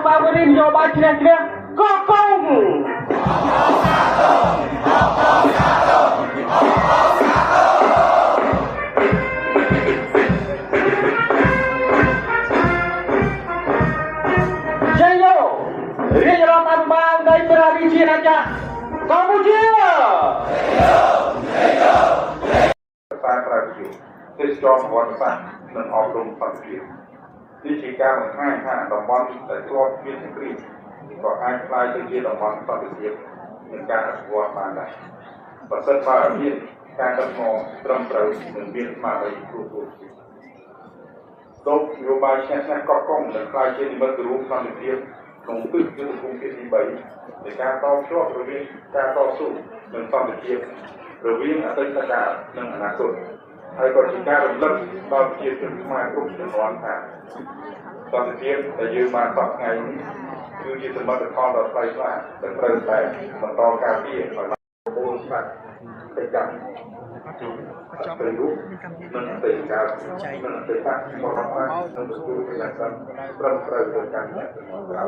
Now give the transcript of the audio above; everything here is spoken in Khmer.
bà với đi nhiều bà chia có công dây vô riêng là tam bang đây berani chia aja Campuchia saiประទេសចរប្រវត្តិសាស្ត្រនិងអប់រំសន្តិភាពទីជាការបង្ហាញថាតំបន់ដែលធ្លាប់មានសង្គ្រាមក៏អាចក្លាយទៅជាតំបន់សន្តិភាពនិងការអភិវឌ្ឍបានដែរបើសិនបើមានការដឹកនាំត្រឹមត្រូវនិងមានស្មារតីគ្រប់គ្រងលោកនយោបាយឆ្នះឆ្នះកប់កុំនិងក្លាយជានិមិត្តរូបសន្តិភាពក្នុងទិសយុទ្ធភូមិភាគទី3នៃការតភ្ជាប់រវាងការតស៊ូនិងសន្តិភាពរវាងអតីតកាលនិងអនាគតហើយក៏ជាការរំលឹកដល់ប្រជាជនខ្មែរគ្រប់ជំនាន់ថាសន្តិភាពដែលយើងបានសពថ្ងៃនេះគឺជាសមិទ្ធផលដ៏ថ្លៃថ្លាដែលត្រូវតែបន្តការពារឲ្យបានមូលដ្ឋានទៅកាន់ទៅរូបនិងទៅការនិងទៅតាក់បរិបទនិងទទួលពីលក្ខណៈត្រឹមត្រូវទៅកាន់អ្នកក្រៅ